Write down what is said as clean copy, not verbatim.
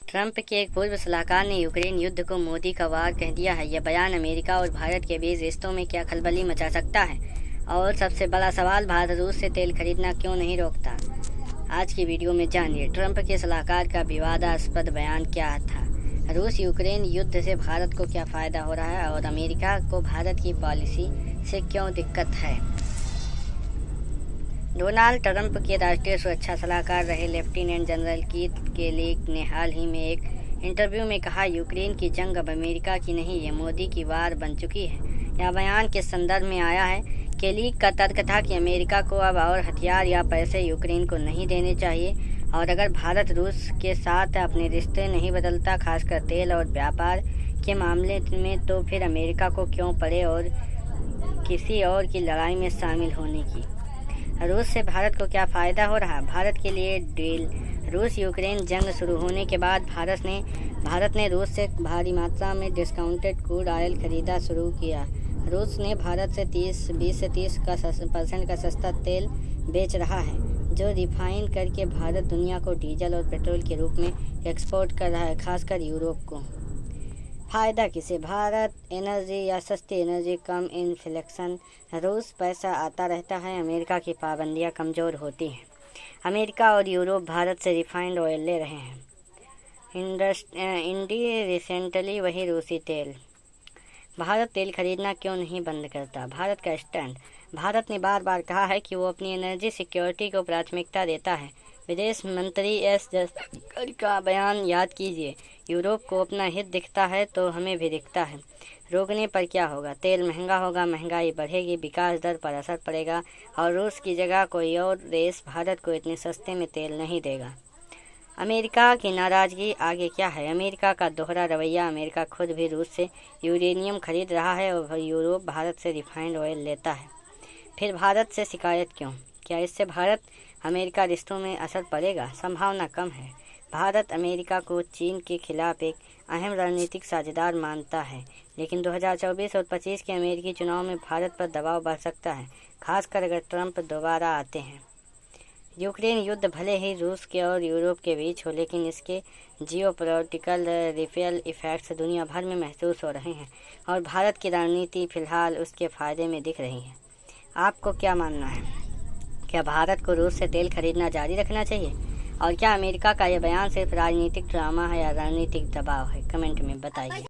Trump के एक पूर्व सलाहकार ने यूक्रेन युद्ध को मोदी का वार कह दिया है। यह बयान अमेरिका और भारत के बीच रिश्तों में क्या खलबली मचा सकता है? और सबसे बड़ा सवाल, भारत रूस से तेल खरीदना क्यों नहीं रोकता? आज की वीडियो में जानिए ट्रंप के सलाहकार का विवादास्पद बयान क्या था, रूस यूक्रेन युद्ध से भारत को क्या फ़ायदा हो रहा है और अमेरिका को भारत की पॉलिसी से क्यों दिक्कत है। डोनाल्ड ट्रंप के राष्ट्रीय सुरक्षा सलाहकार रहे लेफ्टिनेंट जनरल कीथ केलीग ने हाल ही में एक इंटरव्यू में कहा, यूक्रेन की जंग अब अमेरिका की नहीं, ये मोदी की वार बन चुकी है। यह बयान किस संदर्भ में आया है? केलीग का तर्क था कि अमेरिका को अब और हथियार या पैसे यूक्रेन को नहीं देने चाहिए और अगर भारत रूस के साथ अपने रिश्ते नहीं बदलता, खासकर तेल और व्यापार के मामले में, तो फिर अमेरिका को क्यों पड़े और किसी और की लड़ाई में शामिल होने की। रूस से भारत को क्या फ़ायदा हो रहा? भारत के लिए डील। रूस यूक्रेन जंग शुरू होने के बाद भारत ने रूस से भारी मात्रा में डिस्काउंटेड क्रूड ऑयल खरीदा शुरू किया। रूस ने भारत से 20 से 30% का सस्ता तेल बेच रहा है, जो रिफाइन करके भारत दुनिया को डीजल और पेट्रोल के रूप में एक्सपोर्ट कर रहा है, खासकर यूरोप को। फ़ायदा किसे? भारत एनर्जी या सस्ती एनर्जी, कम इन्फ्लेक्शन। रूस पैसा आता रहता है, अमेरिका की पाबंदियां कमज़ोर होती हैं। अमेरिका और यूरोप भारत से रिफाइंड ऑयल ले रहे हैं, इंडी रिसेंटली वही रूसी तेल। भारत तेल खरीदना क्यों नहीं बंद करता? भारत का स्टैंड। भारत ने बार बार कहा है कि वो अपनी एनर्जी सिक्योरिटी को प्राथमिकता देता है। विदेश मंत्री एस जयशंकर का बयान याद कीजिए, यूरोप को अपना हित दिखता है तो हमें भी दिखता है। रोकने पर क्या होगा? तेल महंगा होगा, महंगाई बढ़ेगी, विकास दर पर असर पड़ेगा और रूस की जगह कोई और देश भारत को इतने सस्ते में तेल नहीं देगा। अमेरिका की नाराज़गी आगे क्या है? अमेरिका का दोहरा रवैया। अमेरिका खुद भी रूस से यूरेनियम खरीद रहा है और यूरोप भारत से रिफाइंड ऑयल लेता है। फिर भारत से शिकायत क्यों? क्या इससे भारत अमेरिका रिश्तों में असर पड़ेगा? संभावना कम है। भारत अमेरिका को चीन के खिलाफ एक अहम रणनीतिक साझेदार मानता है, लेकिन 2024 और 25 के अमेरिकी चुनाव में भारत पर दबाव बढ़ सकता है, खासकर अगर ट्रंप दोबारा आते हैं। यूक्रेन युद्ध भले ही रूस के और यूरोप के बीच हो, लेकिन इसके जियोपॉलिटिकल रिपेल इफ़ेक्ट्स दुनिया भर में महसूस हो रहे हैं और भारत की रणनीति फ़िलहाल उसके फ़ायदे में दिख रही है। आपको क्या मानना है? क्या भारत को रूस से तेल खरीदना जारी रखना चाहिए? और क्या अमेरिका का यह बयान सिर्फ राजनीतिक ड्रामा है या रणनीतिक दबाव है? कमेंट में बताइए।